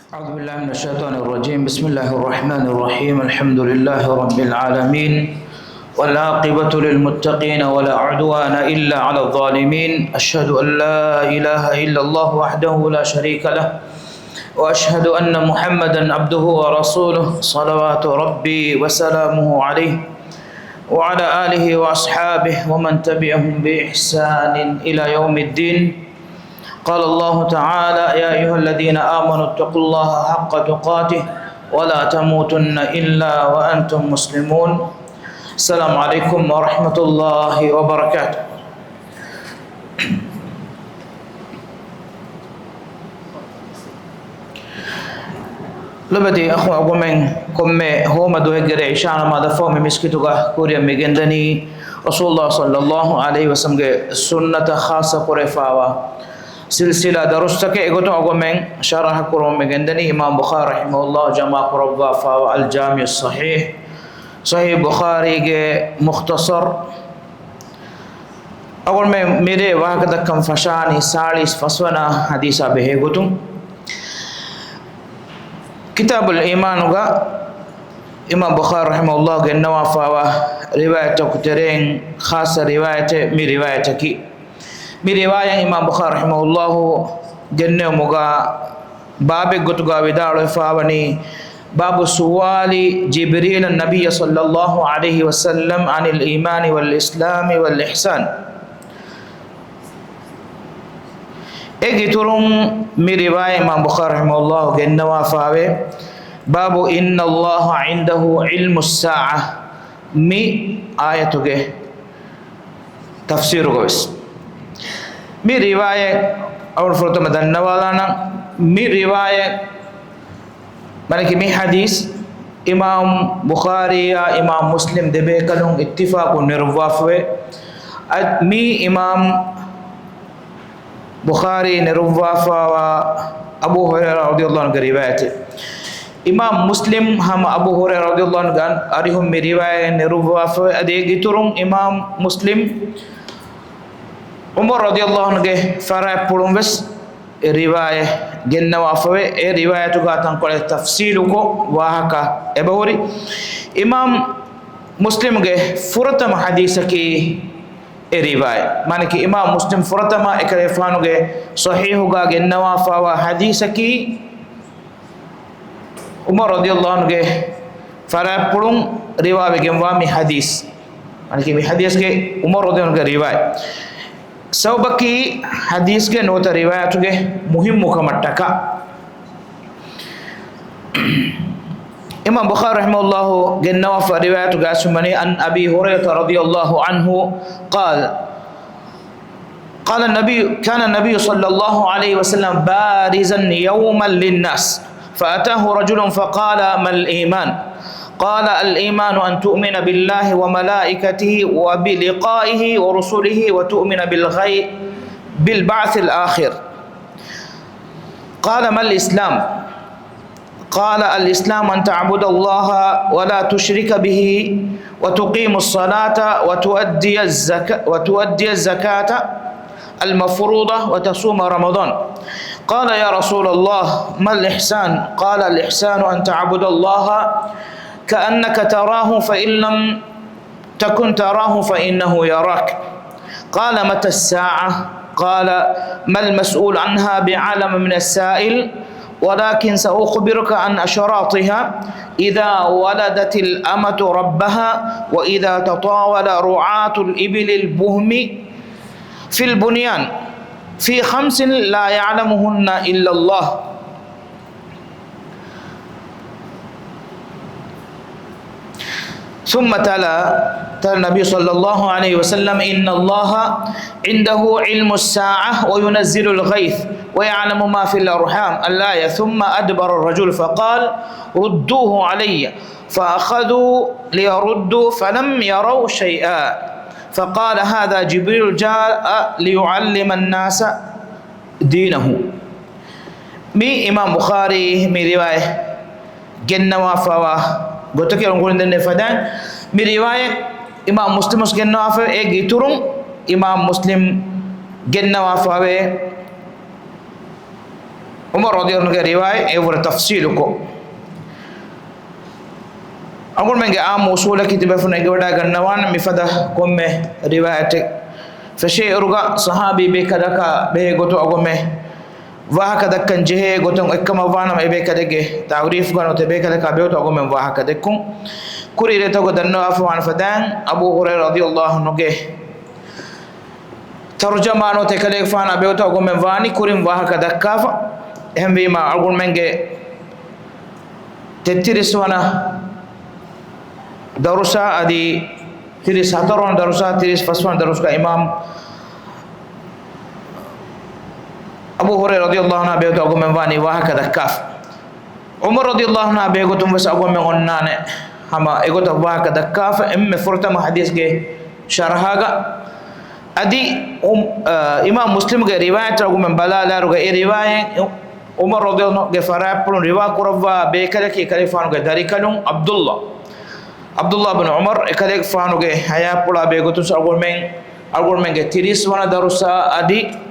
أعوذ بالله من الشيطان الرجيم. بسم الله الرحمن الرحيم. الحمد لله رب العالمين، والعاقبة للمتقين ولا عدوان إلا على الظالمين. أشهد أن لا إله إلا الله وحده لا شريك له، وأشهد أن محمدا عبده ورسوله صلوات ربي وسلامه عليه وعلى آله وأصحابه ومن تبعهم بإحسان إلى يوم الدين. قال الله تعالى: يا أيها الذين آمنوا اتقوا الله حق تقاته ولا تموتن إلا وأنتم مسلمون. السلام عليكم ورحمة الله وبركاته. لبدي أخو أقومين كم هو مدوه جري عشان ما دفعوا من مسكتوغا كوريا ميجندني رسول الله صلى الله عليه وسلم سنة خاصة قريفاوا سلسلة درستك إغتو أقومين شرح كروم ميجندني إمام بخاري رحمه الله جمع قربا فاوا الجامع الصحيح صحيح بخاري مختصر أقول में मेरे वहाँ तक कम फशानी 40 फसवना हदीसा बेहे गुतुम किताबुल ईमान होगा इमाम बुखारी रहमहुल्लाह के नवाफावा रिवायत कुतरें खास रिवायत मी रिवायत की मी रिवायत इमाम बुखारी रहमहुल्लाह जन्ने मुगा बाब गुतगा विदाल फावनी बाब सुवाली जिब्रील नबी सल्लल्लाहु अलैहि वसल्लम अनिल ईमान वल इस्लाम वल इहसान एक इतुरुम मी रिवायत इमाम बुखारी रहमहुल्लाह के नवाफावे बाबु इन्ना अल्लाह इंदहु इल्मु स्साअ मी आयतुगे तफसीर को बस मी रिवायत और फरतो मदन्ना वाला ना मी रिवायत माने कि मी हदीस इमाम बुखारी या इमाम मुस्लिम दबे कलुं इत्तिफाक निर्वाफवे मी इमाम बुखारी निर्वाफा व अबू हुरैरा रज़ियल्लाहु अन्हु की रिवायत है। इमाम मुस्लिम हम अबू हुरैरा रज़ियल्लाहु अन्हु गान अरिहुम में रिवायत निर्वाफा अदे गितुरुं इमाम मुस्लिम उमर रज़ियल्लाहु अन्हु के फरा पुरुं बस रिवायत गिन्नवाफवे ए रिवायत का तंकोले तफसील को वाह का एबहुरी इमाम मुस्लिम के फुरतम हदीस की ए रिवायत माने कि इमाम मुस्लिम फुरतमा एकरेफानुगे सहीहुगा गे नवाफावा हदीस की उमर रज़ियल्लाहु अन्हु के फरा पुरुं रिवायत के वामी हदीस माने कि हदीस के उमर रज़ियल्लाहु अन्हु के रिवायत सबकी हदीस के नोता रिवायत के मुहिम मुकमट्टका इमाम बुखारी रहमहुल्लाह के नवाफ रिवायत का सुमनी अन अबी हुरैरा रज़ियल्लाहु अन्हु قال كان النبي صلى الله عليه وسلم بارزا يوما للناس فأتاه رجل فقال ما الإيمان قال الإيمان أن تؤمن بالله وملائكته وبلقائه ورسله وتؤمن بالبعث الآخر قال ما الإسلام قال الإسلام أن تعبد الله ولا تشرك به وتقيم الصلاة وتؤدي الزكاة المفروضة وتصوم رمضان قال يا رسول الله ما الإحسان قال الإحسان أن تعبد الله كأنك تراه فإن لم تكن تراه فإنه يراك قال متى الساعة قال ما المسؤول عنها بعالم من السائل ولكن سأخبرك عن أشراطها إذا ولدت الأمة ربها وإذا تطاول رعاة الإبل البهم في البنيان في 5 لا يعلمهن إلا الله ثم تلا النبي صلى الله عليه وسلم إن الله عنده علم الساعة وينزل الغيث ويعلم ما في الأرحام الآية ثم أدبر الرجل فقال ردوه علي فأخذوا ليردوا فلم يروا شيئا فقال هذا جبريل جاء ليعلم الناس دينه مي إمام بخاري مي رواية جنوا فوا قلت لك يقولون إن فدان مي رواية إمام مسلم جنوا فوا إيه ترون إمام مسلم جنوا فوا umar radiyallahu anhu riwaya e wala tafsil ko agul menge am usula kitiba funa ge wada gannawan mi fada komme riwayat fashe uruga sahabi be kadaka be goto agome wa hakada kan jehe goton ekkama wana be kadege ta'rif gano te be kadaka be to agome wa hakada kun kuri re to danno afwan fadan abu hurairah radiyallahu anhu ge tarjamano te kale fana be to agome wani kurim wa hakada kafa hembe ma agul menge tettiris wana darusa adi tiris hataron darusa tiris faswan daruska imam Abu Hurairah radhiyallahu anhu be to agome wani wa hakada kaf Umar radhiyallahu anhu be gotum wasa agome onnane hama egoto wa hakada kaf emme furtama hadis ge sharhaga adi imam muslim ge riwayat agome balala ruga e riwayat Umar radhiyallahu ge fara pun riwayat kurwa be kale ki kale fanu ge darikalum Abdullah bin Umar ekale fanu ge haya pula be gotum agome ge tiris wana darusa adi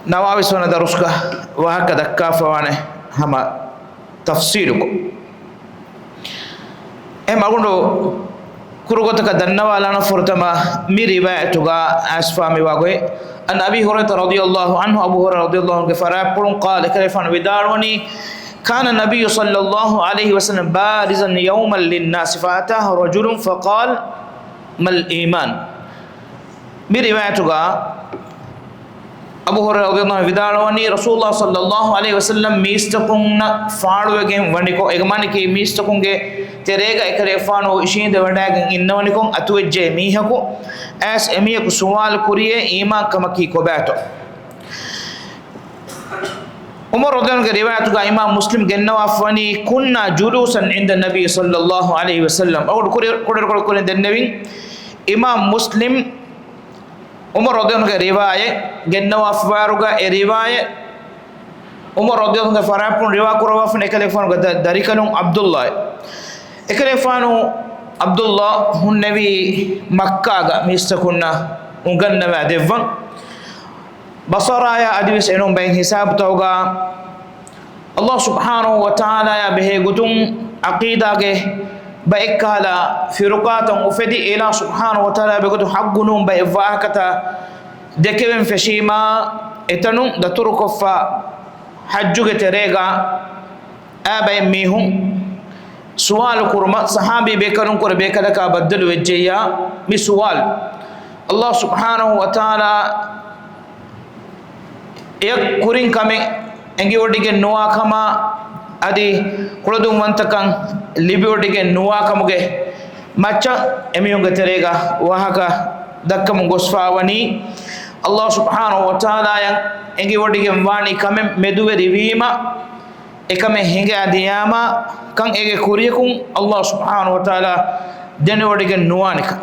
Nawawi sona daruska wa hakada kafa wane hama tafsiruko magundo kurugota ka dannawa lana furtama mi riwayatuga asfami wagoy an abi hurairah radhiyallahu anhu abu hurairah radhiyallahu anhu fara purun qala kayfan widarwani kana nabiy sallallahu alaihi wasallam barizan yawman lin-nas fa'atahu rajulun faqala mal iman mi riwayatuga Abu Hurairah radhiyallahu anhu vidalawani Rasulullah sallallahu alaihi wasallam mistakungna faaduwegen wandiko egmaniki mistakunge terega ekare faano ishinde wadagen innawanikon atuwejje mihako as emiyaku suwal kuriye iman kamaki kobato Umar radhiyallahu anhu riwayat ga Imam Muslim gennawa fani kunna julusan inda Nabi sallallahu alaihi wasallam awd kurir den nabi Imam Muslim Umar radhiyallahu anhu riwayat gennawa faruga e riwayat Umar radhiyallahu anhu farapun riwayat kurawa fane kale fanu darikanum Abdullah ekale fanu Abdullah hun nabi Makkah ga mistakunna unganna wa devvan basaraya adwis enon bayin hisab tawga Allah subhanahu wa ta'ala ya behe gutum aqida ge baikala firqatan ufedi ila subhanahu wa ta'ala be gutum haqqunum bay vaakata dekeben feshima etanum da turko fa hajjuge terega abay mihum suwal kurma sahabi be kanun kor be kada ka badal wejja mi suwal Allah subhanahu wa ta'ala ek kurin kame engi odige nuwa kama adi kulodum wantakan libi odige nuwa kamuge macha emiyunga terega wahaka dakkamu gosfawani Allah subhanahu wa ta'ala yang engi odige wani kame meduwe riwima ekame hinge adiyama kan ege kuriyakun Allah subhanahu wa ta'ala dene odige nuwanika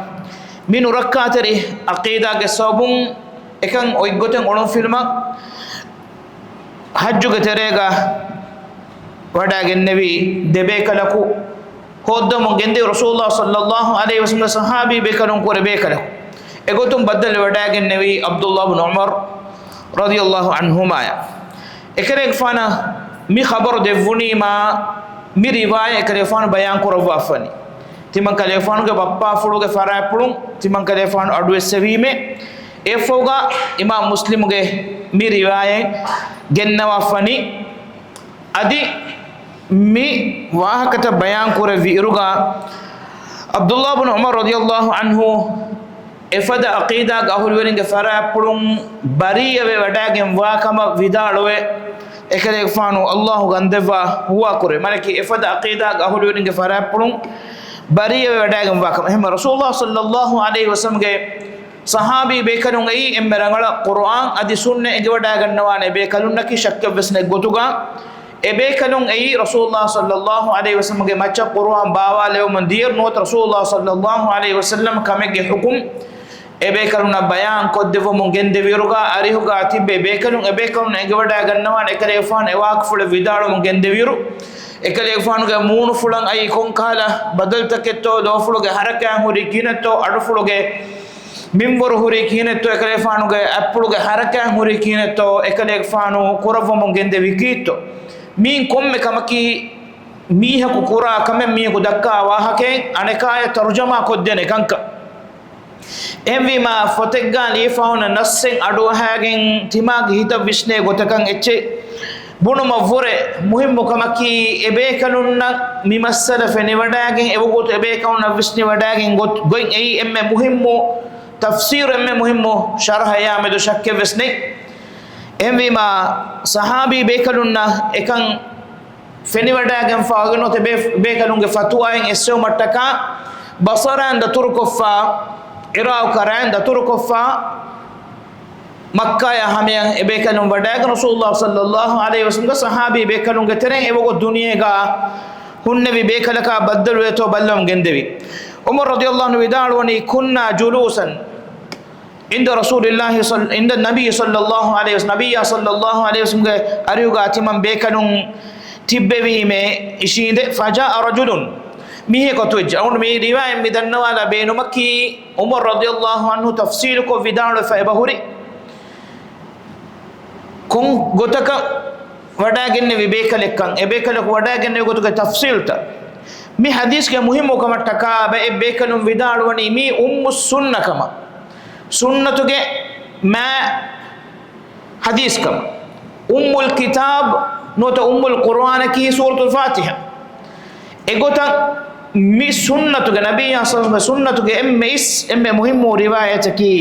minu rakkateri aqida ge sabun ekan oigoten onon filma hajjuge terega wadagen nabi debe kalaku hoddomo gende rasulullah sallallahu alaihi wasallam sahabi be kalon kore be kalaku egotum badal wadagen nabi Abdullah ibn Umar radiyallahu anhuma ekere fana mi khabar devuni ma mi riwaya ekere fana bayan ko rawafani timan kale fana ge bappa fuluge fara pulun timan kale fana adwe sevime efoga imam muslim ge mi riwaya gennawa fani adi mi wahakata bayan kore viruga Abdullah ibn Umar radiyallahu anhu efada aqida gahul weringe fara pulum bariya we wadagen wakama vidalwe ekale fanu Allah gandeva huwa kore malaki efada aqida gahul weringe fara pulum bariya we wadagen wakama hema Rasulullah sallallahu alaihi wasallam ge sahabi bekanun ai emberangala Quran adi sunne ege wada gannawane bekanunaki shakka besne gotuga e bekanun ai Rasulullah sallallahu alaihi wasallam ge macha Quran bawa lew mandir not Rasulullah sallallahu alaihi wasallam kamege hukum e bekanuna bayan ko devo mon gende viruga ari huga tibbe bekanun e bekanun ege wada gannawane kare fan e waqful vidalo mon gende viru ekale fanu ge moonu fulan ai kon kala badal taketto do fuluge haraka huri kinato adu fuluge minboru huri kinetto ekale fanuge appuluge haraka huri kinetto ekale fanu kuravamo gende wikitto min komme kamaki miha ku kura kame miha ku dakka wahake anekaya tarjuma koddene kanka envi ma foteggali fauna nassen adu hagen timag hita visne gotakan ecce bunuma vore muhimmu kamaki ebe kanunna mi masala fene wadagen ebugot ebe kanunna visne wadagen got goin ei emme muhimmu tafsir emme muhimmu sharh yamedu shakke visne envi ma sahabi be kanunna ekan fene wadagen faagno te be kanunge fatwa en esso mattaka basaran da turkofa iraw karan da turkofa Makkah ya hame ebe kanum wadaga Rasulullah sallallahu alaihi wasallam sahabi be kanum getere ebo duniya ga hunne be kalaka baddalu eto ballam gendevi Umar radiyallahu anhu widalwani kunna julusan inda Rasulullah inda Nabi sallallahu alaihi wasallam Nabiya sallallahu alaihi wasallam ariuga timam be kanum tibbevi me ishinde faja rajulun mihe ko tujja on mi riwayat mi dannawala beenu makki Umar radiyallahu anhu tafsir ko widalu fa bahuri kon gotaka wadaagenne vibekalekan ebekalak wadaagenne gotuga tafsilta mi hadis ke muhimmo kama taka be ebekalum vidalwani mi sunna kama sunnatuge ma hadis kama kitab nota qur'an ki suratul fatiha egota mi sunnatuge nabiyya sallallahu alaihi wasallam sunnatuge emme muhimmo riwayat ki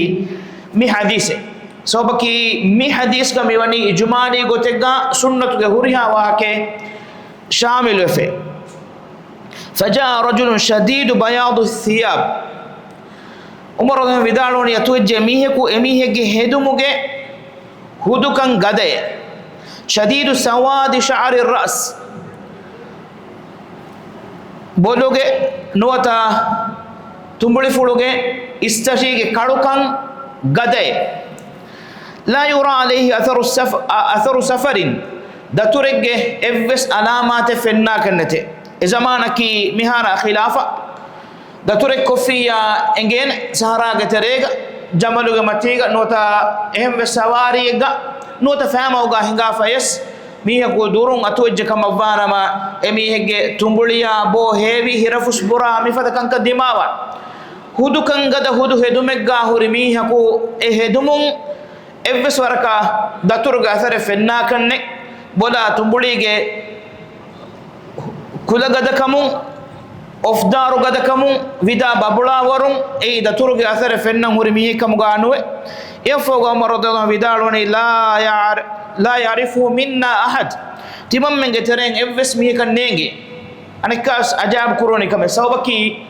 mi hadise sobaki mi hadis ka miwani ijmani gotega sunnatu ge huriha wake shamil fe faja rajulun shadid bayad athiyab Umar radhiyallahu vidaloni yatujje mihe ku emihe ge hedumuge hudukan gade shadid sawad sha'r ar-ra's bologe nuwata tumbuli fuluge istashi ge kadukan gade لا يرى عليه أثر سفر دترج إفس علامات فينا كنته إذا ما نكي مهارة خلافة دترج كفية إنجين سهرة جتريج جمالو جمتيج نوتا إهم بسواري جا نوتا فهم أوجا هنگا فيس ميه كودورون أتوجه كم أفانا ما إميه تمبوليا بو هيفي هرفوس برا مفتا كانك دماغا هدو كانك ده هدو هدومك هوري ميه كو هدومون evves waraka daturga asare fenna kanne bola tumbulige kula gada kamun ofdaru gada kamun vida babula warun ei daturga asare fenna hurimi kam ganwe yafoga Umar radhiyallahu vidaloni la ya'rifu minna ahad timam menge tereng evves mi kannenge anikas ajab kuroni kame sawbaki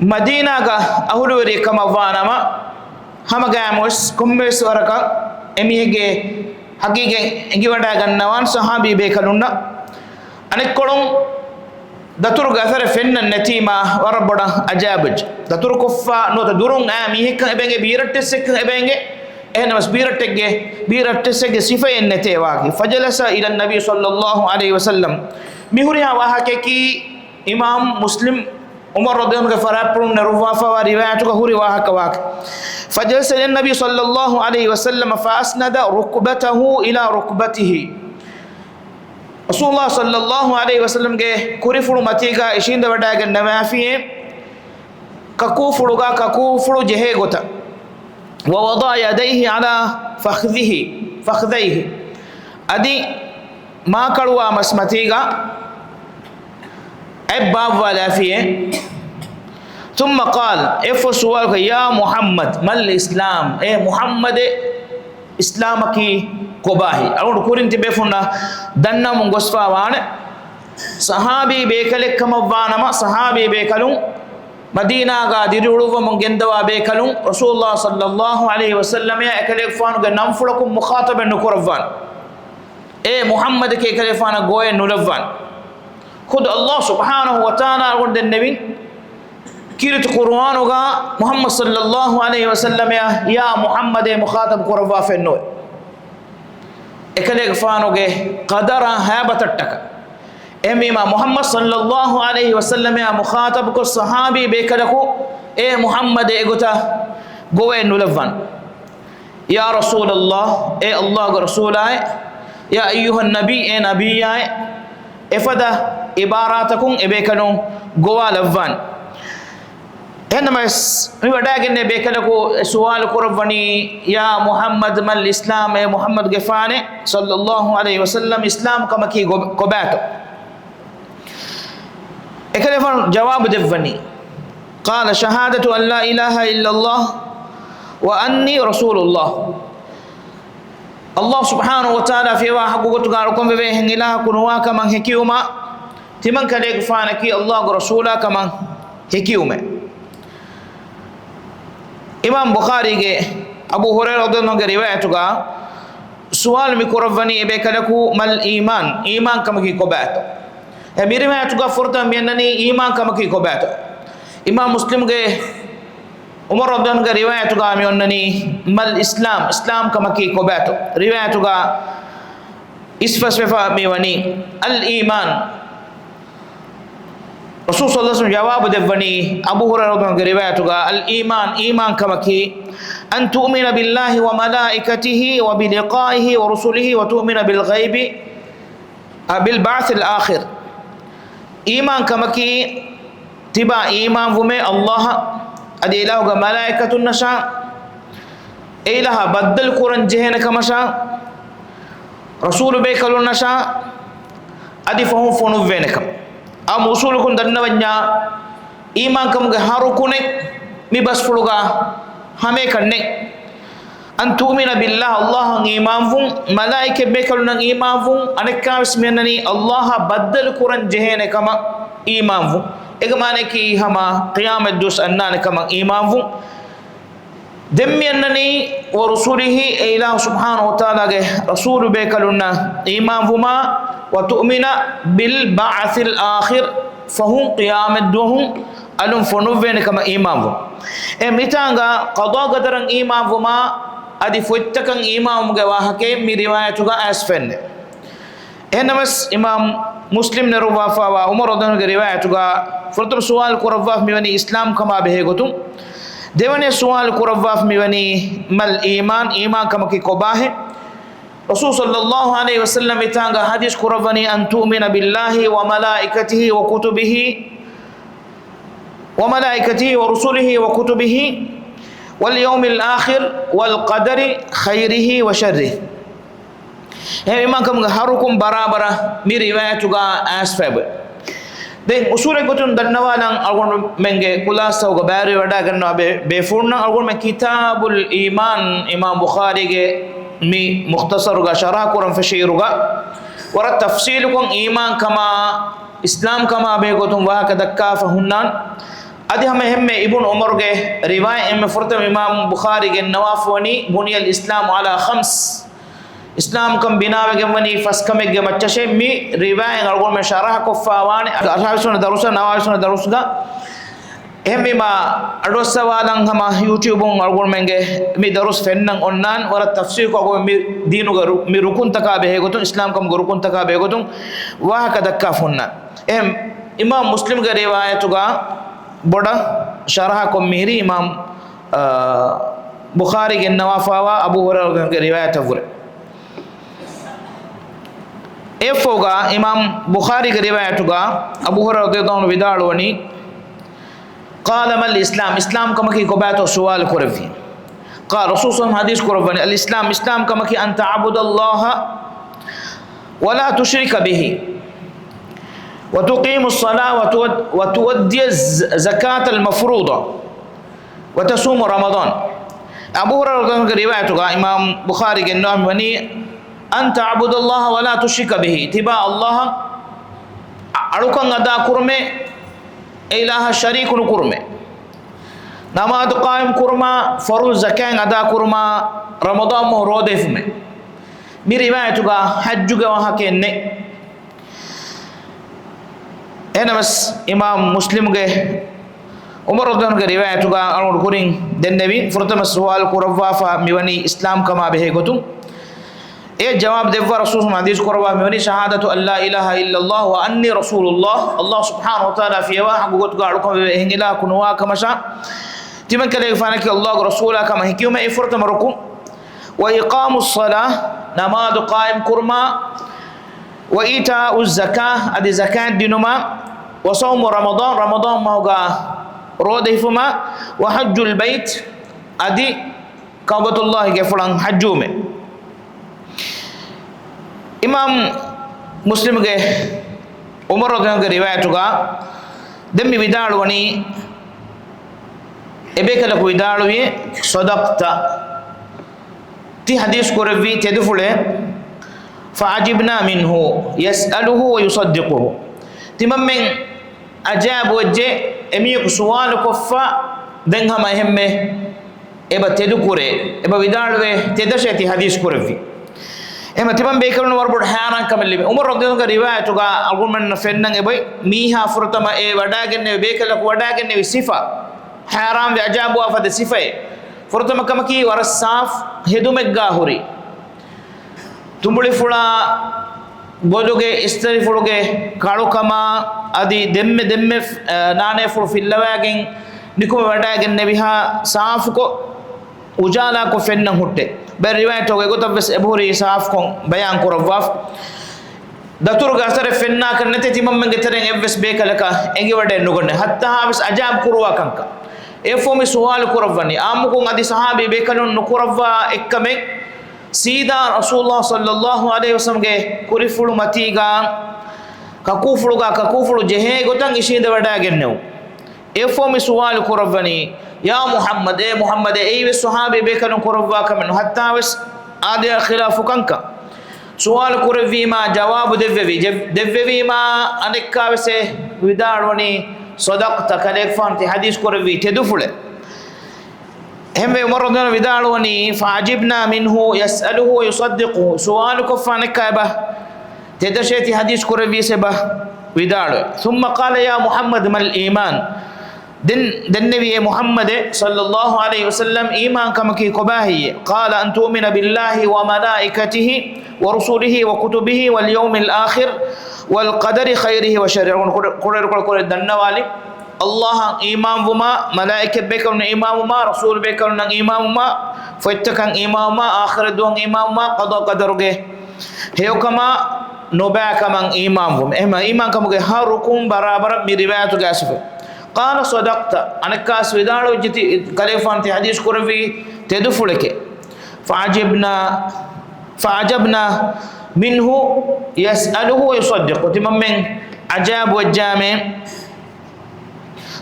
madina ga ahulure kama vanama hamagamos kummes waraka emihege hagige engi wada gannawan sahabi be kalunna anekolon datur gasare fenna netima warabada ajabaj datur kuffa no durung amiheka ebenge biratte sek ebenge enamas biratte sek sifa ennete wagi fajalasa ila nabi sallallahu alaihi wasallam mihuriha wahake ki imam muslim Umar radhiyallahu anhu farapun naruwafa wa riwayatu huri wahaka wak فجلس النبي صلى الله عليه وسلم فأسند ركبته إلى ركبته رسول الله صلى الله عليه وسلم ke kurifulu matiga ishinda wadaga namafiye kakufulu jehe gota ووضع يديه على فخذيه adi ma kalwa masmatiga ebab wala fiye ثم قال افسوا يا محمد ما الاسلام محمد اسلامك كوباهي اون كورنت بفنا دنا منغسفا وان صحابي بكلك كما وانما صحابي بكلون مدينه غا ديرولو منغندوا بكلون رسول الله صلى الله عليه وسلم يا اكلك فان نمفلكم مخاطب نكرفان محمد كي كلفان غوي نولفان خد الله سبحانه وتعالى عند النبي كيرت قرآن وغا محمد صلى الله عليه وسلم يا محمد مخاطب قرفا في النور اكلك فانوغي قدر هابة التك اميما محمد صلى الله عليه وسلم يا مخاطب کو صحابي بكلكو محمد اگتا gowe nulavan ya rasulullah e allah go rasulai ya ayyuhan nabi e nabiyai efada ibaratakum ebe kanu gowa lavvan enamas mi wadagenne be kala ko suwal kurvani ya muhammad mal islam e muhammad gefane sallallahu alaihi wasallam islam kama ki gobato e kala fan jawab devani qala shahadatu an la ilaha illa allah wa anni rasulullah Allah subhanahu wa ta'ala fi wa hagugotu garu kombe be hengila kunwa kama hekiuma timan kale gfana ki Allah go rasula kama hekiume Imam Bukhari ge Abu Hurairah radhiyallahu anhu riwayat ga sual mi kuravani be kala ku mal iman kama ki kobat e mi riwayat ga furta menani iman kama ki kobat Imam Muslim ge Umar radhiyallahu anhu riwayat ga mi onnani mal islam kama ki kobato riwayat ga isfasfa mi wani al iman Rasul sallallahu alaihi wasallam jawab devani Abu Hurairah radhiyallahu anhu riwayat ga al iman kama ki an tu'mina billahi wa malaikatihi wa bi liqa'ihi wa rusulihi wa tu'mina bil ghaibi bil ba'th al akhir iman kama ki tiba iman vume Allah adi ilahu ga malaikatun nasha ilaha baddal quran jehena kamasha rasul be kalun nasha adi fahum fonu venekam am usul kun danna wanya iman kam ga harukune mi bas fuluga hame kanne an tu'mina billah allah iman vum malaike be kalun iman vum anekka bismenani allah baddal quran jehena kama iman vum egmane ki hama qiyamat dus annan kama iman vu demmi annani wa rusulihi ila subhanahu wa ta'ala ge rasul be kalunna iman vuma wa tu'mina bil ba'th al akhir fahum qiyamat duhum alum fonuven kama iman vu e mitanga qada gadaran iman vuma adi fottakan iman ge wa hake mi riwayatu ga asfenne enamas imam muslim ne ruwafa wa umar radhiyallahu anhu riwayatu ga furtum sual kurawaf miwani islam kama behe gotum devane sual kurawaf miwani mal iman kama ki kobahe rasul sallallahu alaihi wasallam itanga hadis kurawani an tu'mina billahi wa malaikatihi wa rusulihi wa kutubihi wal yawmil akhir wal qadari khairihi wa sharrihi iman kam ga harukum barabara mi riwayatu ga asfab den usule gotun dannawalan algon menge kulasa ga bari wada ganna be furna algon me kitabul iman imam bukhari ge mi mukhtasar ga sharh quran fashiru ga wara tafsil kun iman kama islam kama be gotun wa kadakka fahunnan adi hame hemme ibn umar ge riwayat em furtam imam bukhari ge nawafani buniyal islam ala khams islam kam binawe gemani faskame ge machche mi riwayat algon me sharah ko fawani 28 darusa 29 darusga ehmi ma adosawalan hama youtube on algon menge mi darus fennan onnan wara tafsir ko mi dinu garu mi rukun taka be gotun islam kam garu rukun taka be gotun wa kadakka funna imam muslim ge riwayat ga boda sharah ko mihri imam bukhari ge nawafawa abu hurairah ge riwayat avure efoga imam bukhari ge riwayat ga abu hurairah radhiyallahu anhu vidalwani qala mal islam kama ki kobato sual korfi qala rasul hadis korfani al islam kama ki an ta'budu allah wa la tushrika bihi wa tuqimu as-salata wa tuaddi az-zakata al-mafruḍa wa tasum ramadan abu hurairah radhiyallahu anhu riwayat ga imam bukhari ge nawani an ta'budu Allah wa la tushrika bihi tiba Allah alukan ada kurme ilaha syarikun kurme namaz qaim kurma faruz zakat ada kurma ramadan mo rodefme mi riwayatu ga hajju ga wa hakenne enamas imam muslim ge umar radhiyallahu anhu riwayatu ga alur kuring den nabi furtama sual kurawafa miwani islam kama behe gotum e jawab devwa rasul hadis korwa mewani shahadatu an la ilaha illa allah wa anni rasulullah allah subhanahu wa ta'ala fi wa hagugot ga ko hengila kunwa kamasha timan kale fanaki Allah rasula kama hikuma ifurta marukum wa iqamus salah namaz qaim kurma wa ita'uz zakah adi zakat dinuma wa sawm ramadan mauga roda hifuma wa hajjul bait adi kabatullah ge fulan hajjume imam muslim ge umar radhiyallahu anhu riwayat ga demmi bidalu wani ebe kala ko bidalu wi sadaqta ti hadis ko revi tedufule فعجبنا منه يسأله ويصدقه تمامن أجاب وجه أميك سؤال كفا دنها ما همه إبا تدكورة إبا بدارwe تدشتي حديث كورفي إما تمام بيكرون وربود حيانا كمل عمر رضي الله عنه رواية تقا أقول من فنن إبا ميها فرتما إيه وداعن بيكلك وداعن بصفة حرام بأجاب وافد صفة فرتما كمكي ورساف هدوم الجاهوري ತುಂಬುಳಿ ಫುಳ ಬೋಜುಗೆ ಇಸ್ತರಿ ಫುಳುಗೆ ಕಾಳು ಕಮ ಅದಿ ದೆಮ್ಮೆ ನಾನೆ ಫುಳು ಫಿಲ್ಲವಾಗೆನ್ ನಿಕುಮ ವಡಾಗೆನ್ ನೆಬಿಹಾ ಸಾಫ್ ಕೊ ಉಜಾಲಾ ಕೊ ಫೆನ್ನ ಹುಟ್ಟೆ ಬೆ ರಿವಾಯತ್ ಹೋಗೆ ಗೊತ್ತಬಸ್ ಎಬುರಿ ಸಾಫ್ ಕೊ ಬಯಾನ್ ಕೊರವಾಫ್ ದತುರ್ಗ ಅಸರೆ ಫೆನ್ನ ಕನ್ನತೆ ತಿಮಮ್ಮಗೆ ತೆರೆನ್ ಎವ್ವೆಸ್ ಬೇಕಲಕ ಎಂಗಿ ವಡೆ ನುಗೊಂಡೆ ಹತ್ತಾ ಹಾವಿಸ್ ಅಜಾಬ್ ಕುರುವ ಕಂಕ ಎಫೋಮಿ ಸುವಾಲ್ ಕುರವನಿ ಆಮುಕು ಅದಿ ಸಹಾಬಿ ಬೇಕನು ನುಕುರವ ಎಕ್ಕಮೆ सीधा रसूलुल्लाह सल्लल्लाहु अलैहि वसल्लम के कुरिफुಳು ಮತೀಗ ಕಕೂಫುಳು ಜೆಹೆ ಗೊತ್ತಂಗ್ ಇಶಿಂದ ವಡಾಗೆನ್ನೆವು ಎಫೋಮಿ ಸುವಾಲ್ ಕುರವನಿ ಯಾ ಮುಹಮ್ಮದ್ ಏವೆ ಸುಹಾಬಿ ಬೇಕನು ಕುರವ್ವಾ ಕಮೆನು ಹತ್ತಾವಸ್ ಆದಿಯ ಖಿಲಾಫು ಕಂಕ ಸುವಾಲ್ ಕುರವೀಮಾ ಜವಾಬು ದೆವ್ವೆವೀಮಾ ಅನೆಕ್ಕಾವಸೆ ವಿದಾಳ್ವನಿ ಸದಕ್ತ ಕಲೆಕ್ ಫಾಂತಿ ಹದೀಸ್ ಕುರವಿ ತೆದುಫುಳೆ هم مرضنا بدالوني فعجبنا منه يسأله ويصدقه سؤال كفانك كابه تدشيتي حديث كربي سبه بدالو ثم قال يا محمد ما الإيمان دن نبي محمد صلى الله عليه وسلم إيمان كما كي قباهي قال أن تؤمن بالله وملائكته ورسوله وكتبه واليوم الآخر والقدر خيره وشره قرر دنوالي الله إمام وما ملائكة بكون إمام وما رسول بكون إمام وما فتكن إمام وما آخر دون إمام وما قضاء قدره هيو كما نبأ كمان إمام وما إمام كم هاركم برابر برواية جاسفة قال صدقت أنا كاس ودارو جتي كلفان في حديث كرفي تدفلك فعجبنا منه يسأله ويصدق تمام عجاب والجامع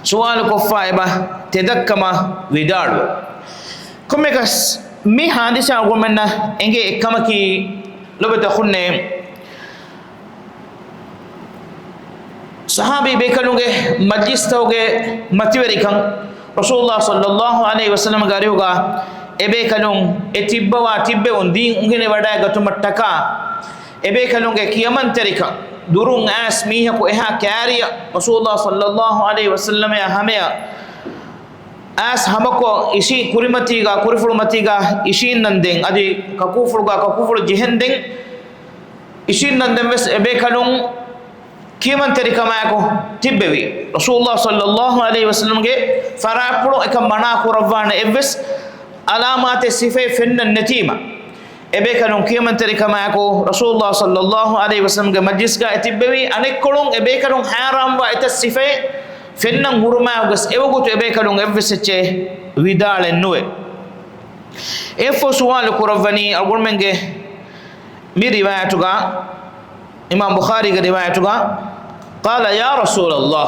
سؤال كفايبة تذكما ودارو كم يكس مي حادثة أقول منا إنك كم كي لو بتأخذنا صحابي بيكلونge مجلس توge متوريكان رسول الله صلى الله عليه وسلم غاريوغا ebekalung etibbawa tibbe undi ungene wada gatumattaka ebekalunge kiyaman terika durung as miha ko eha kariya rasulullah sallallahu alaihi wasallam ya hamaya as hamako ishi kurimatiga kurifulumatiga ishin nandeng adi kakufulu jihenden ishin nandem wes ebekalung kiyaman terika mayako tibbewi rasulullah sallallahu alaihi wasallam ge farapulo ekam mana ko ravwana evs علامات الصفة فن النتيمة إبيكالون كيمن تريكا معكو رسول الله صلى الله عليه وسلم مجلس كا اتبوي أنك كلون إبيكالون حرام وإت الصفة فن غرما وجس إبوكو إبيكالون إفسچه ودال النوى إفو سؤال كرفني أقول منك مي روايتك إمام بخاري روايتك قال يا رسول الله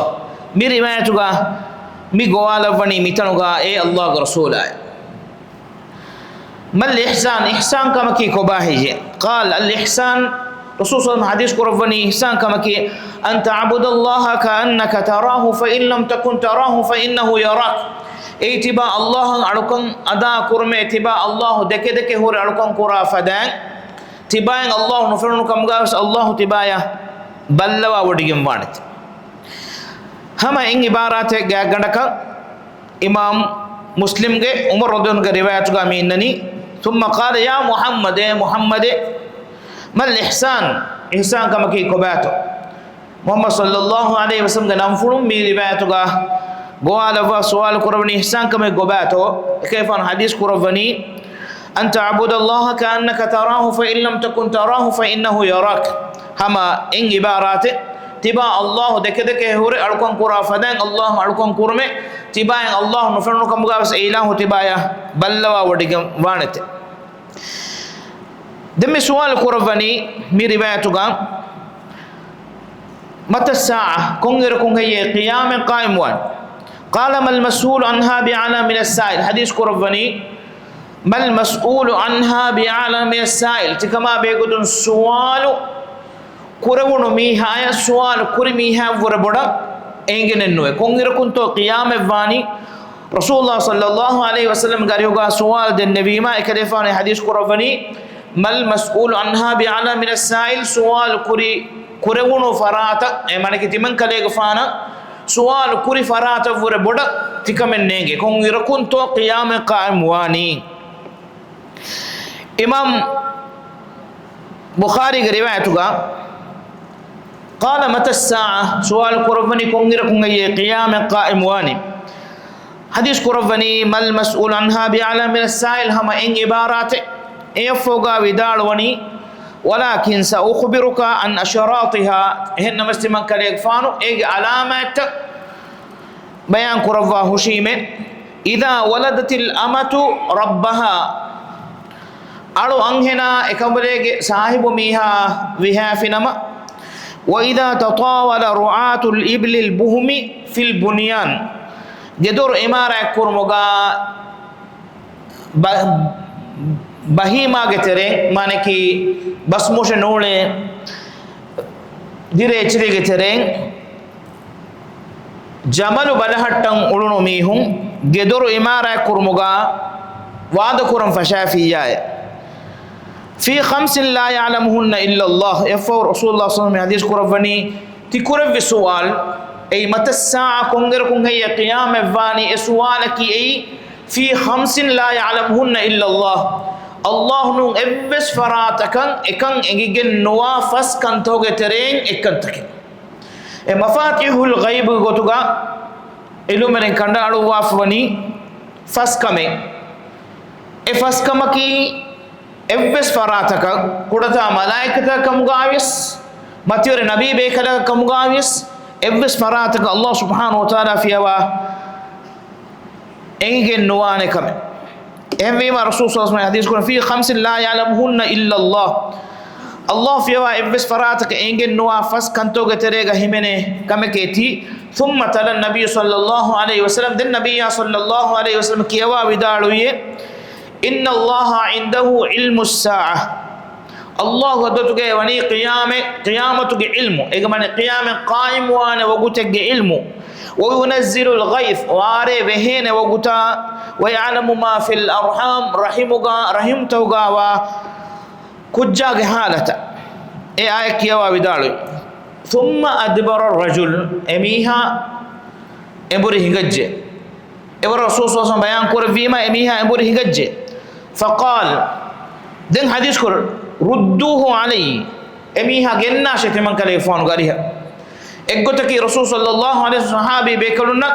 مي روايتك مي قوال فني ميتنك إيه الله رسوله ما الإحسان إحسان كما كي كباهي قال الإحسان رسول صلى الله عليه وسلم حديث كرفني إحسان كما كي أن تعبد الله كأنك تراه فإن لم تكن تراه فإنه يراك اتباع الله أركن أدا كرمه اتباع الله دك هو أركن كرا فدان تباع الله نفرن كم قاس الله تباع بلوا وديم وانت هم إن عبارات جاء إمام مسلم के उमर रज़ी अल्लाह की रिवायत का मीननी ثم قال يا محمد ما الإحسان إحسان كما كي كباتو محمد صلى الله عليه وسلم का नाम फुड़ूं मी रिवायत का قال سؤال كربني إحسان كما قباته كيف حديث كربني أن تعبد الله كأنك تراه فإن لم تكن تراه فإنه يراك هما إن عبارات تبا الله دك دك هوري ألقون كورا فدان الله ألقون كورمه تبا الله نفرنو كم قابس إله تبا يا بلوا وديكم وانت دم سؤال كربني مي روايتك متى الساعة كونغر كونغي قيام قائم وان قال ما المسؤول عنها بأعلم من السائل حديث كربني ما المسؤول عنها بأعلم من السائل تكما بيقولون سؤال كربونو ميها سؤال كري ميها وربودا إنجن النوى كونغر كنتو قيام واني رسول الله صلى الله عليه وسلم قال يوغا سؤال دن نبي ما إكدفاني حديث كربني ما المسؤول عنها بأعلم من السائل سؤال كربونو فراتا يعني كتمن كليغ فانا سؤال كري فراتا وربودا تكمن نيجي كونغر كنتو قيام قائم واني إمام بخاري روايته قال متى الساعة سؤال كربني كونغر كونغي قيام قائم واني حديث كربني ما المسؤول عنها بأعلم من السائل هما إن عبارات يفوقا ودال وني ولكن سأخبرك عن أشراطها هن مستمن كليك فانو إيج علامات بيان كربا هشيمة إذا ولدت الأمة ربها ألو أنهنا إكمبليك صاحب ميها وها فينما وإذا تطاول رعاة الإبل البهم في البنيان جدور إمارة كرمغا بهيما گتره معنی کی بس موش نوڑے دیرے چرے گتره جمل بلہٹن اڑنو میہم گدور إمارة كرمغا وعد كرم فشافي جائے في 5 لا يعلمهن إلا الله يفور رسول الله صلى الله عليه وسلم حديث كرفني تكرف السؤال أي متى الساعة كونغر كونغي قيام فاني سؤالك أي في 5 لا يعلمهن إلا الله الله نون إبس فراتكن إكن إجن نوافس كن توجه ترين إكن تكن مفاتيح الغيب غتوغا إلو من كندا ألو وافوني فس كمي فس كمكي إبس فراتك كودتا ملائكة كمغاويس ماتيور نبي بيكلا كمغاويس إبس فراتك الله سبحانه وتعالى في هوا إنجن نواني كم إما رسول صلى الله عليه وسلم حديث كنا في 5 لا يعلمهن إلا الله الله في هوا إبس فراتك إنجن نوافس كنتو غتريغا همني كم كيتي ثم تلا النبي صلى الله عليه وسلم دن النبي صلى الله عليه وسلم كي هوا ودارويه إن الله عنده علم الساعة الله قدرتك وني قيامتك علم إذا من قيام قائم وانا وقتك علم وينزل الغيث واري بهين وقتا ويعلم ما في الأرحام رحمته وكجاك حالة آيك يوا بدالي ثم أدبر الرجل أميها أمبره هججة إبر الرسول صلى الله عليه وسلم بيان كور فيما أميها أمبره هججة فقال دين حديث كور ردوه علي أميها جنة شتمن كليفون غاريها إقتكي رسول صلى الله عليه وسلم صحابي بيكلونا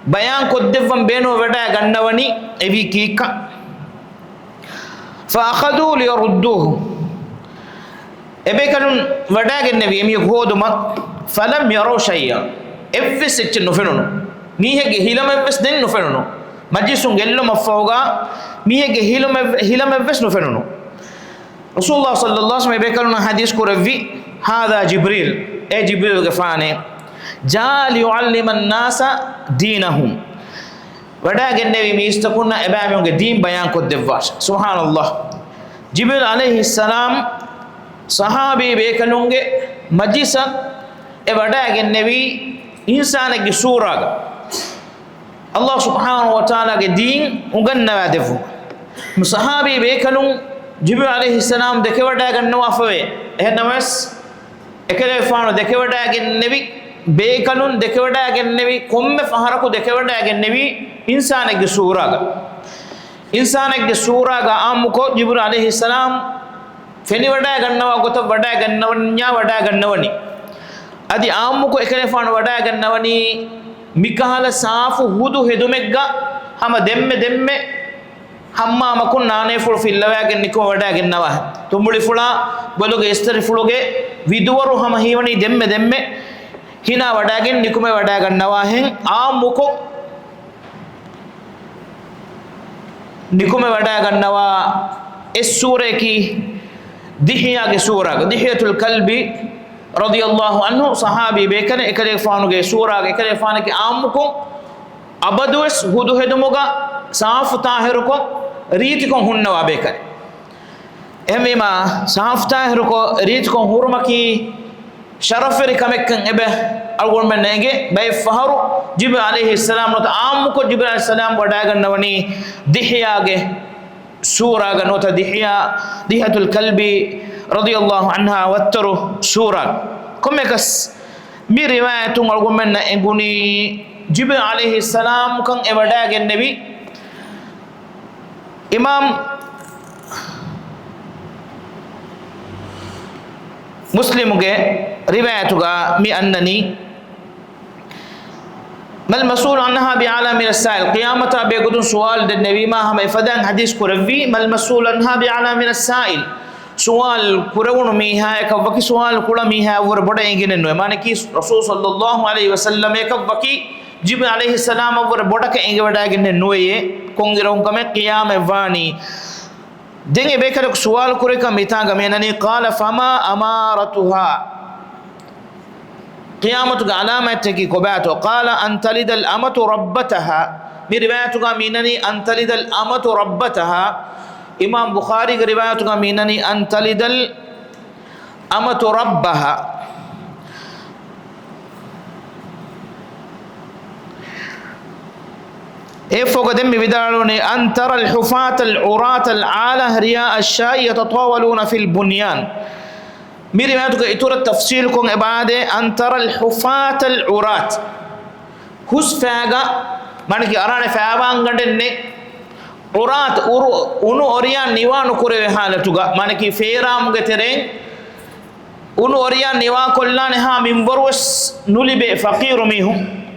بيان كدفن بينه وبدا غنوني أبي كيكا فأخذوا ليردوه أبيكلون ودا غنبي أمي غودما فلم يروا شيئا إفس إتشنوفنون ميه هيلم إفس دين نوفنون مجلسون جلو مفوقا ميه هيلم إفس نوفنون رسول الله صلى الله عليه وسلم بيكلونا حديث كورفي هذا جبريل أي جبريل غفاني جاء ليعلم الناس دينهم ودا جنبي ميستكونا إباميون دين بيان كود دفاش سبحان الله جبريل عليه السلام صحابي بيكلونج مجلسا ودا جنبي إنسان جسورا الله سبحانه وتعالى دين وجنة دفو صحابي بيكلون جبريل عليه السلام دكوا جنوا فوي هنمس ekale faano dekewadagen nebi beekalun dekewadagen nebi komme faharaku dekewadagen nebi insanege suraga amuko jibril alayhi salam feni wada gannawa goto wada gannawanya wada gannawani adi amuko ekale faano wada gannawani mikahala saafu hudu hedumegga hama demme hamma makun naane fulu fillawagen nikum wadagen nawa tumbuli fula boluge estari fuluge viduwaru hama hiwani demme hina wadagen nikume wadagan nawa hen aa muko nikume wadagan nawa es sure ki dihya ge sura dihiyatul kalbi radiyallahu anhu sahabi bekane ekale faanuge sura ge ekale faanake aa muko abadus hudu hedumuga saafu tahiruko रीति को हुन्नवा बेकर एमेमा साफ्ता है रुको रीति को हुरमा की शरफ़ रिकमेक्कन एबे अलगुण में नेंगे बाय फहरु जिब्रील अलैहिस्सलाम नो आम को जिब्रील अलैहिस्सलाम वडागन नवनी दिहिया गे सूरा ग नोता दिहियातुल कल्बी रदियल्लाहु अन्हा वत्तरु सूरा कोमेकस मी रिवायतु अलगुण में नेंगुनी जिब्रील अलैहिस्सलाम कं ए वडागन नबी इमाम मुस्लिम के रिवायत का मी अन्ननी मल मसूल अन्हा बिआला मिन अस्साइल क़ियामत बेगुदुन सवाल दे नबी मा हम फदन हदीस कुरवी मल मसूल अन्हा बिआला मिन अस्साइल सवाल कुरवुन मी है एक वकी सवाल कुड़ा मी है और बड़े इंगिन नो माने कि रसूल सल्लल्लाहु अलैहि वसल्लम एक वकी जिब्रील अलैहिस्सलाम और बड़ा के इंगे बड़ा गिने नोये कोंगिरों कमे क़ियाम वानी देंगे बेकर सवाल करे का मिता गमेननी क़ाल फमा अमारतुहा क़ियामत का अलामत की कोबातो क़ाल अन तलिदल अमतु रब्बतहा मेरी रिवायत का मीननी अन तलिदल अमतु रब्बतहा इमाम बुखारी की रिवायत का मीननी अन तलिदल अमतु रब्बहा एफोगदम बिदालुने अंतर अलहुफात अलउरात अलआला रिया अशाई यततावलून फिल बुनियान मेरी बात को इतुर तफसील को इबादे अंतर अलहुफात अलउरात हुस फैगा मान की अराने फैवांगंडे ने उरात उनु ओरिया निवानु कुरे हालतुगा मान की फेराम के तेरे उनु ओरिया निवा कोल्लाने हा मिंबरवस नुलिबे फकीर मिहु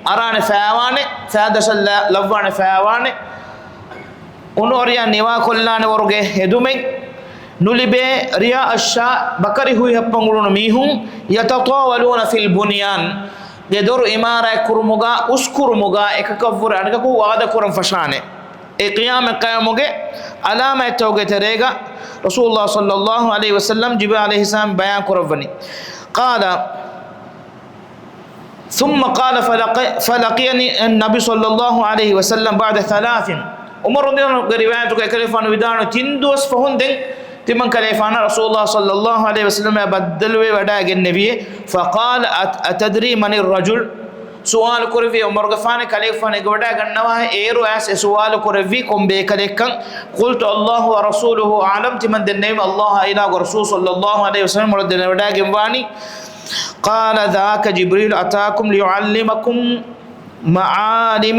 अराने फैवाने फैदसल लव्वाने फैवाने उनोरिया निवा कोल्लाने वरुगे हेदुमे नुलिबे रिया अशा बकरी हुई हप्पंगुलुन मीहु यततावलून फिल बुनियान ये दोर इमारा कुरमुगा उस कुरमुगा एक कव्वर अनका को वादा कुरम फशाने एक क़ियाम क़यामुगे अलामत तोगे तेरेगा रसूलुल्लाह सल्लल्लाहु अलैहि वसल्लम जिब्रील अलैहिस्सलाम बयान कुरवनी क़ाल ثم قال فلقيني النبي صلى الله عليه وسلم بعد 3 عمر رضي الله عنه روايته كلفان ودانو تندوس فهندن تمن كلفان رسول الله صلى الله عليه وسلم بدلوا وداغ النبي فقال اتدري من الرجل سؤال كرفي عمر غفان كلفان وداغ نوا ايرو اس سؤال كرفي كم بكلكن قلت الله ورسوله اعلم تمن النبي الله الى رسول صلى الله عليه وسلم وداغ واني قال ذاك جبريل أتاكم ليعلمكم معالم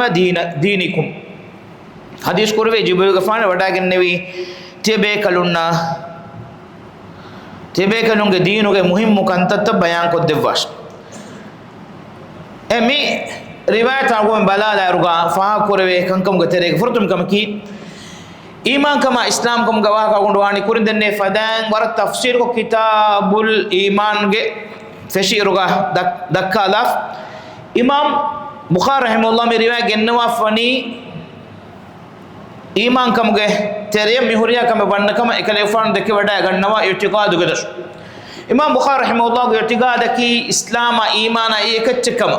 دينكم حديث كوربي جبريل غفان وداغن نبي تبه كلونغ دينوغ مهم كانت بيان کو دواش امي روايت اگو بلا داروغا فا كوربي كنكم گتري فرتم كم کی ایمان کما اسلام کم گواہ کا گوندوانی کورندنے فدان ور تفسیر کو کتاب الایمان گے فشيرغا دكالاف امام بخاري رحمه الله من روايه جنوا فني ایمان کم گے تیرے مہوریا کم بن کم اکلفان دک وڈا گنوا اعتقاد گدش امام بخاري رحمه الله اعتقاد کی اسلام ایمان ایکچ کم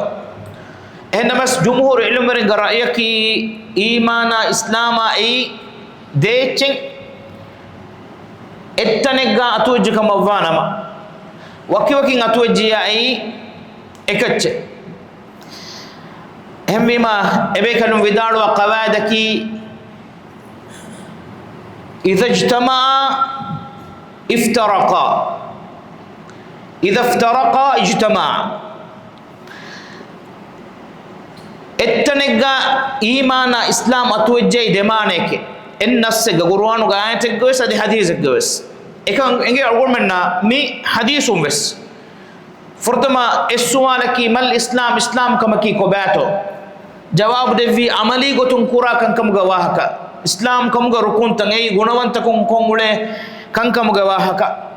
انمس جمهور علم رن راي کی ایمان اسلام ای دیچن اتنگا اتوج کم وانما وكي ngatuji ai ekacce hemmima ebekanum vidalu qawaidaki idha ijtama'a iftaraqa idha iftaraqa ijtama'a ettanegga imana islam atuwajjai demaneke ennasse qur'anu ga ayatek goes adi hadith goes ekan enge argumenna mi hadithum bes furtama السؤال كي ما الإسلام إسلام كما كي كوباتو jawab devi amali gotun kura kan kam ga wahaka islam kam ga rukun tangai gunawanta kon mule kan kam ga wahaka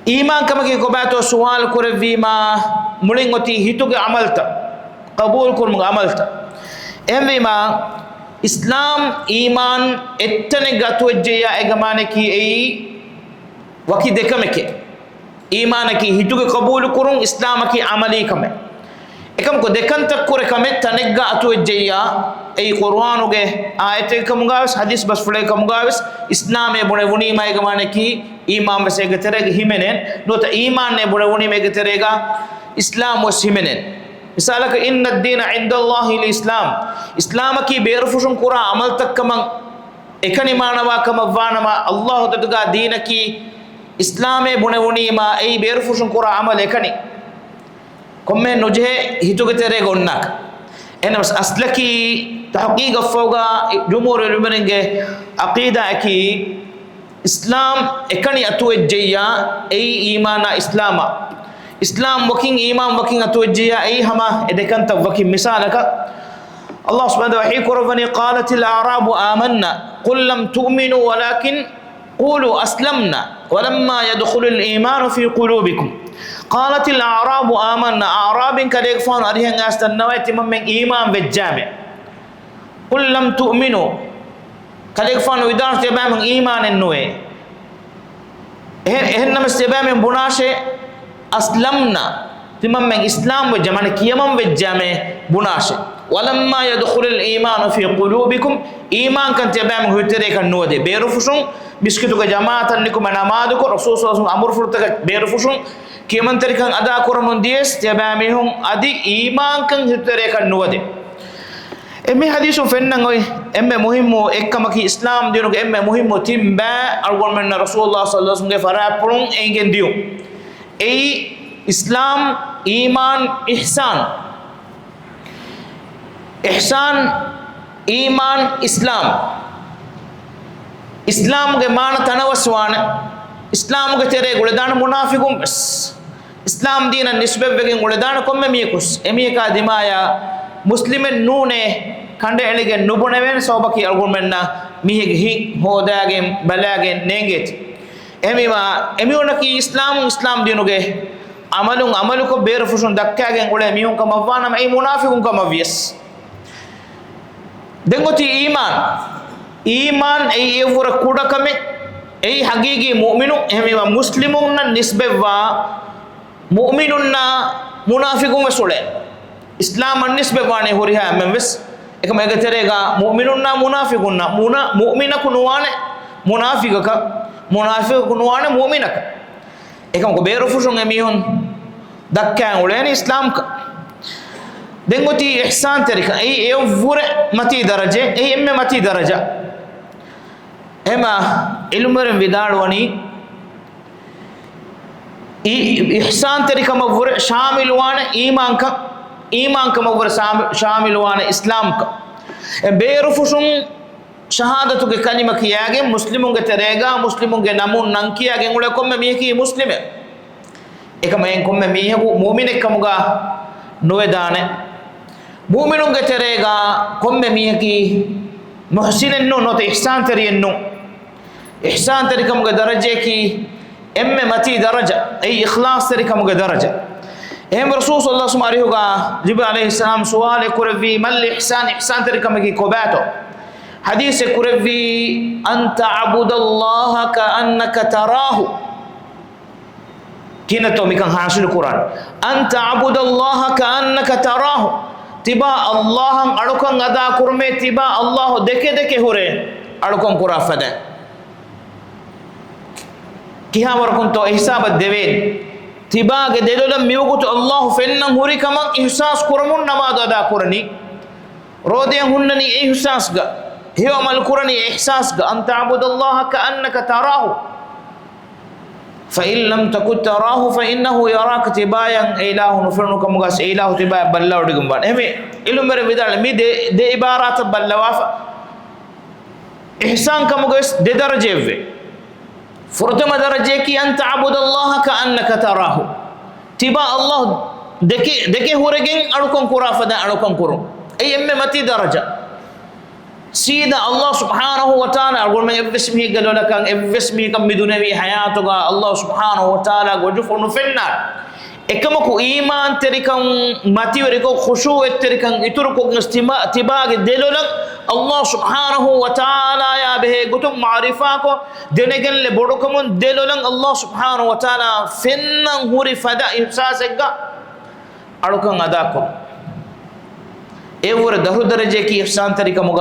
iman kam ke ko bato sual kurevi ma mulingoti hituge amalta qabul kur mu amalta emvi ma islam iman ettane gato jeya egamane ki ei waki dekameke iman ki hituge qabul kurun islam ki amali kame ekam ko dekanta kure kame tanegga ato jeya ei qur'anu ge ayate kam gawas hadis bas fule kam gawas islam e bone wuni ma egamane ki iman wese geterega himenen nota iman ne bone wuni me geterega islam was himenen misalaka inna ad-din 'inda Allah al-islam islam ki berufushun qura amal takkamang ekani manawa kamavana Allah tatuga dinaki islam e bone wuni ma ei berufushun qura amal ekani komme nujhe hituge terega onnak ena aslaki tahqiq foga jumhur ulumenge aqida ki islam ekani atuwejja ei imana islama islam waking imam waking atuwejja ei hama edekanta waking misalaka Allah subhanahu wa ta'ala qur'ani qalat al-a'rab amanna qul lam tu'minu walakin qulu aslamna walamma yadkhulu al-iman fi qulubikum qalat al-a'rab amanna a'rabin kadek fon arihan astanawai timam iman vejjame qul lam tu'minu kadek fon widan tebam iman ennoe ehennam tebam bunashe aslamna timam islam wejjamane kiyamam vejjame bunashe walamma yadkhulu al-iman fi qulubikum iman kan tebam hutere kan node berufushun biskitu ga jamaatan nikum namadu ko rasul sallallahu alaihi wasallam amur furta berufushun kiyaman tarikan ada koramun dies tebam hum adi iman kan hutere kan node emi hadisu fennan oy emme muhimmo ekkamaki islam dinu ke emme muhimmo timba algon rasulullah sallallahu alaihi wasallam ge farapun engen diu ei islam iman ihsan ihsan iman islam islam ge mana tanawaswana islam ge tere guledan munafiqum bas islam dina nisbe vegen guledan komme miyekus emiyeka dimaya muslimen nune kande elige nuboneven sobaki algonmenna mihege hi hodagen balagen nenget emiwonaki islam dinuge amalu ko berufushun dakkagen ule mihun kamavana mai munafiqun kamavies dengoti iman ei evura kudakame ei hagigi mu'minu emiwa muslimun na nisbeva mu'minun na munafiqun wasule islam nisbe wane horiha memves ekam egaterega mu'minunna munafiqunna mu'mina kunwane munafiqaka munafiq kunwane mu'minaka ekam ko beru fushon emihon dakkan uleni islam ka dengoti ihsan terika ei evure mati daraje ei emme mati daraja ema ilmuren vidalwani ihsan terika mavure shamil wane iman ka mawar shamil wana islam ka beru fushun shahadatu ke kalima kiyage muslimun ge terega muslimun ge namun nankiyage ngule komme miki muslime ekama en komme mihagu mu'min ekkamuga noedane mu'minun ge terega komme miki muhsinen no not ihsan teriyen no ihsan terikamuga daraje ki emme mati daraja ay ikhlas terikamuga daraja هم رسول صلى الله عليه وسلم جبريل عليه السلام سؤال كرفي ما الإحسان إحسان تركم كي كوباتو حديث كرفي أن تعبد الله كأنك تراه كنا تومي كان حاصل القرآن أن تعبد الله كأنك تراه تبا الله أركان غدا كرمي تبا الله دك هوري أركان كرافة كيها وركون تو إحساب الدوين tibage dedolam miugutu Allah fennan huri kama ihsas kuramun namaz ada kurani rodiyan hunnani ihsas ga hiya amal kurani ihsas ga an ta'budallaha ka'annaka tarahu fa in lam takun tarahu fa innahu yaraka tibayan ilahun firnuka mugas ilahu tibay ballahu digumban eme ilumere vidal mi de ibarat ballawafa ihsan kamugas de darajeve فرتما درجه کی ان تعبد الله كانك تراه تبا الله دکی ہورگن اڑکن کرا فدا اڑکن کرو أي أم متي درجة سيدا الله سبحانه وتعالى أقول من إفسمه قالوا لك إفسمه كم بدون حياتك الله سبحانه وتعالى وجفر في النار එකමකු ඊමාන් තරිකම් මතිවරකෝ ඛුෂූ එත්තරිකම් ඉතුරුකෝ තිබාගේ දෙලොලක් අල්ලාහ් සුබ්හානහු වතාලා යා බෙහෙ ගුතුම් මාරිෆාකෝ දෙනගෙන්ලේ බොඩකමුන් දෙලොලක් අල්ලාහ් සුබ්හානහු වතාලා ෆෙන්නන් හුරි ෆදා ඉහ්සාසෙක්ග අලුකම් අදාකෝ ඒ වර දහු දරජේ කී ඉහ්සාන් තරිකමුග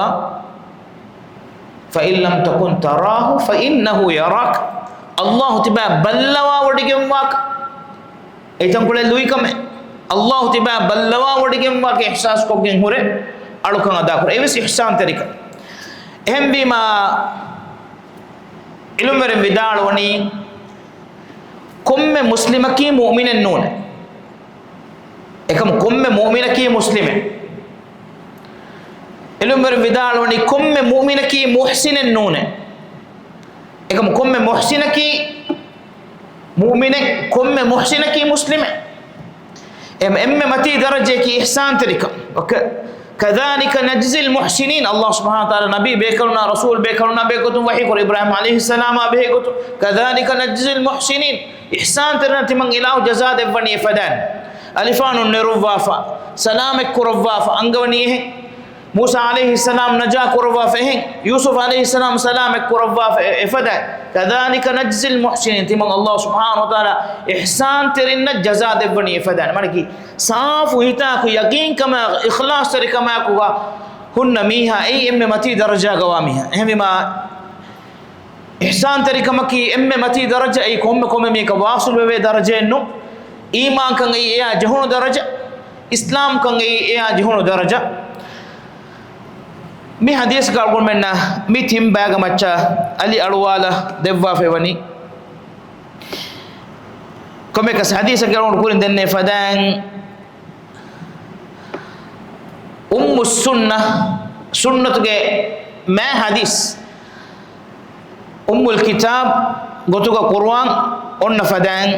ෆයින් ලම් තකුන් තරාහු ෆඉන්නහු යරාක් අල්ලාහ් තිබා බල්ලවා වඩගෙන් වාක් ایتم کڑے لوئی کم ہے اللہ تبا بلوا وڑگیم واقع احساس کو گیں ہورے اڑکن ادا کر ایوس احسان طریقہ اہم بھی ما علم میرے وداڑ ونی کم میں مسلم کی مومن نون ہے ایکم کم میں مومن کی مسلم ہے علم میرے وداڑ ونی کم میں مومن کی محسن نون ہے ایکم کم میں محسن کی مؤمن كم محسن كي مسلم متي درجة كي إحسان تلك كذلك نجزي المحسنين الله سبحانه وتعالى نبي بيكرنا رسول بيكرنا بيكتم وحي قر إبراهيم عليه السلام بيكتم كذلك نجزي المحسنين إحسان ترنا من إله جزاء دفني فدان ألفان النروفافا سلامك كرفافا أنغونيه موسى عليه السلام نجا كرفافه يوسف عليه السلام سلامك كرفافه فدان كذلك نجزي المحسنين تمن الله سبحانه وتعالى إحسان ترنا جزاء دبني فدان مالكي صاف ويتاك يقين كما إخلاص تري كما كوا هن ميها أي إم متي درجة قوامها هم ما إحسان تري كما كي إم متي درجة أي كم ميك واصل بوي درجة إنه إيمان كان أي جهون درجة إسلام كان أي جهون درجة می حدیث کارگون مننا می تیم باگ مچا علی اڑوالا دوا فیونی کمی کس حدیث کارگون کورین دننے فدان السنة سنت کے میں حدیث الكتاب گوتو کا قرآن ان فدان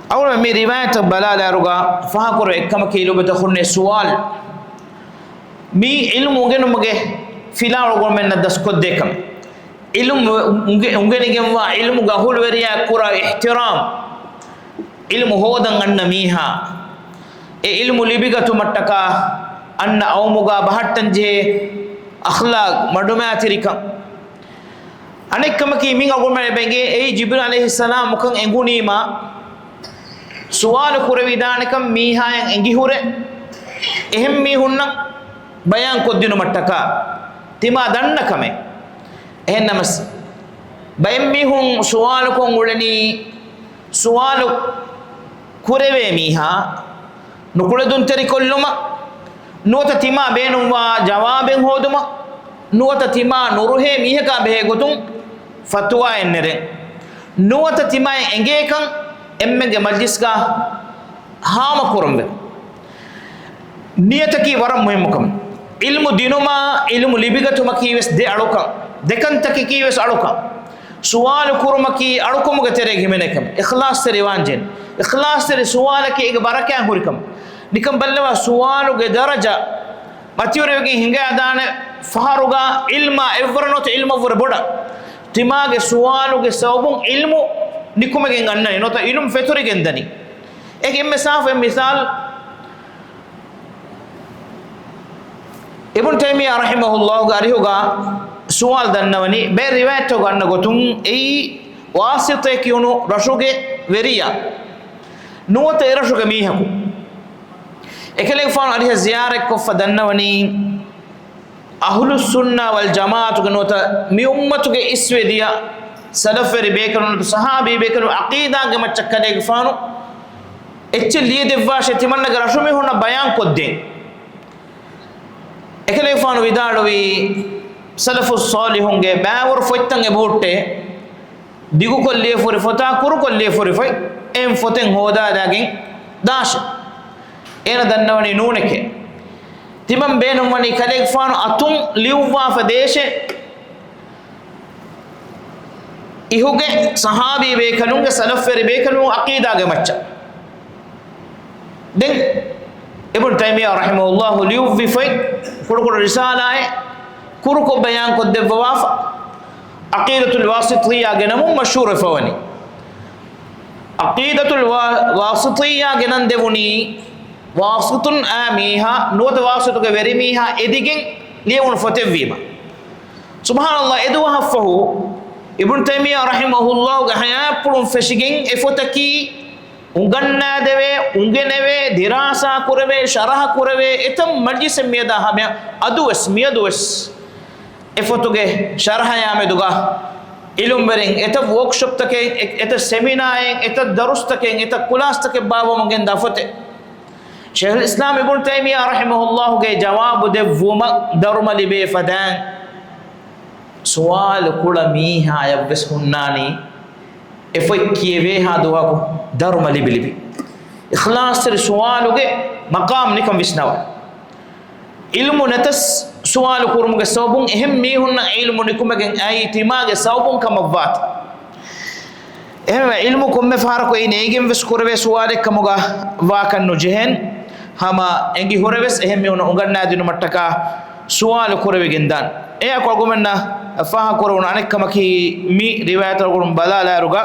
اول میں روایت بلال رگا فہا کرو اکم کیلو بتخرنے سوال می علم उंगे मगे फिला और में न दस को देखम इल्म उंगे निगम वा इल्म गहुल वेरिया कुरा इहतिराम इल्म होदं अन्न मीहा ए इल्म लिबिगा तो मट्टका अन्न औमुगा बहट्टन जे अखलाक मडुमा तिरिकम अनेक कमकी मिंगा और में बेंगे ए जिब्रील अलैहिस्सलाम मुखं एंगुनी मा सवाल कुरविदानकम मीहा एंगी हुरे एहम मी हुन्ना बयान को दिन मट्टका तिमा दंड कमे एहन नमस बयम्मी हूँ सवाल को उड़नी सवाल कुरेवे मीहा नुकुले दुन तेरी कोल्लुमा नोत तिमा बेनुवा जवाबें होदुमा नोत तिमा नुरुहे मीह का बेगुतुम फतवा एन्नरे नोत तिमा एंगे कं एम्मे के मजलिस का हाम कुरम्बे नियत की वरम मुहिमकम इल्म दिनुमा इल्म लिबिगतुमा कीवेस दे अड़ुका देखन तक कीवेस अड़ुका सवाल कुरमकी अड़ुकम गतेरे घिमेनेकम इखलास से रिवांजन इखलास से सवाल के एक बरका हुरिकम निकम बल्लवा सवाल के दरजा मतियोरेगी हिंगे अदान फहरुगा इल्म एवरनोत इल्म वर बोड़ा तिमागे सवाल के सबुं इल्म निकुमगे गन्ननी नोता इल्म फेतुरी गेंदनी एक मिसाल इब्न तैमिया रहमहुल्लाह गारी होगा सवाल दन्नवनी बे रिवायत होगा न गोतुम ए वासिते क्यों रशुगे वेरिया नोते रशुगे मीहकु एकले फान अलिह ज़ियारत को फदन्नवनी अहलुस सुन्ना वल जमाअत के नोता मी उम्मत के इसवे दिया सलफ बेकन सहाबी बेकन अकीदा के मचक्कले फानो एच लिए दिवाशे तिमन्न के रशु में होना बयान को दे एकले फान विदाड़वी सलफुस सालिह होंगे बैवर फोइतंगे बोटे दिगु को लिए फोरे फोता कुरु को लिए फोरे फोई एम फोतें होदा दागे दाश एना दन्नवनी नूने के तिमम बेनुमनी कलेग फान अतुम लिउवा फदेशे इहुगे सहाबी बेकनुंगे सलफ बेकनु अकीदा के मच्चा दिन Ibn Taymiyyah rahimahullah liu vi foi kudu risala hai kuru ko bayan ko de wafa aqidatul wasitiyya genamu mashhur fawani aqidatul wasitiyya genan devuni wasitun amiha nuwat wasituge verimiha edigen liun fotevima subhanallah edu hafahu Ibn Taymiyyah rahimahullah gahaya pulun feshigen efotaki unganna deve ungeneve dirasa kurave sharah kurave etam majlis miyada hamya aduwes miyaduwes efotuge sharha yame duga ilum bering eta workshop take eta seminar eta darus take eta class take baba mongen dafote Shaykh al-Islam Ibn Taymiyyah rahimahullah ge jawab de vuma daruma libe fadan sual kula miha yabes hunnani efoi kieve ha duwa ko daruma libi ikhlas ter suwaluge maqam nikam visnawa ilmu natas suwalu kurumuge sabun ehem mi hunna ilmu nikumegen ay timage sabun kamawat ehem ilmu komme fara ko inegem ves kurve suwale kamuga wa kanno jehen hama engi horeves ehem mi hunna unganna dinu mattaka suwalu kurve gendan e ko gomenna faha korona anek kamaki mi riwayat alquran balala ruga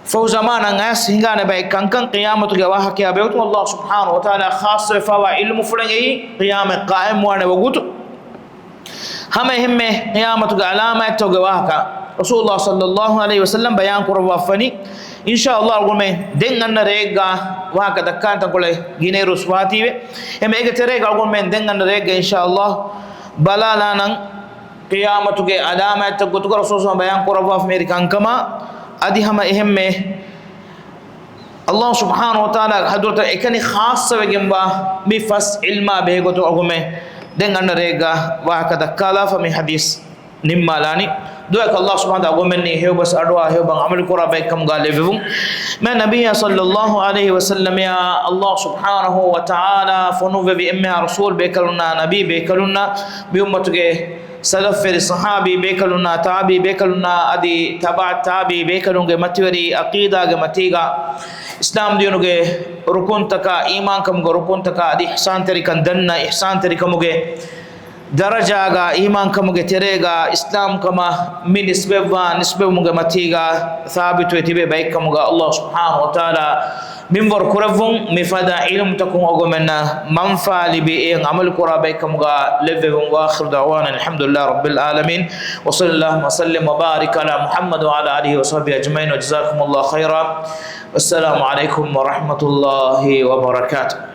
fo zamana ngas hingana bay kankan qiyamatu ga waha kiya baytu Allah subhanahu wa ta'ala khas fa wa ilmu fulangi qiyam qa'im wa na wagut hama himme qiyamatu ga alama to ga waha rasulullah sallallahu alaihi wasallam bayan qurwa fani insha Allah alquran dengan rega waha ka dakanta kole gineru swatiwe eme ege terega alquran dengan rega insha Allah balala nan qiyamatuge alama tagutu rasulullah bayan qurwa amerikan kama adi hama ehemme Allah subhanahu wa ta'ala hadurta ekani khassa wegemba mi fas ilma begoto ogume dengan rega wa kada kala fa mi hadis nimmalani doa ka Allah subhanahu wa ta'ala gomenni hebas adwa hebang amal qura bekam galebum ma nabiyya sallallahu alaihi wasallam ya Allah subhanahu wa ta'ala fonu bi emma rasul bekaluna nabi bekaluna bi ummatuge salaf fer sahabi bekaluna tabi bekaluna adi taba tabi bekalunge matwari aqida ge matiga islam dinuge rukun taka iman kam go rukun taka adi ihsan tarikan danna ihsan tarikamuge daraja ga iman kamuge terega islam kama min nisbe muge matiga thabitu etibe baik kamuga Allah subhanahu wa ta'ala minbar kuravun mifada ilm takun ogomena manfa libi amal qurabai kamuga leve wa akhir da'wana alhamdulillah rabbil alamin wa sallallahu wa sallim wa barik ala muhammad wa ala alihi wa sahbihi ajma'in wa jazakumullahu khairan wassalamu alaikum wa rahmatullahi wa barakatuh.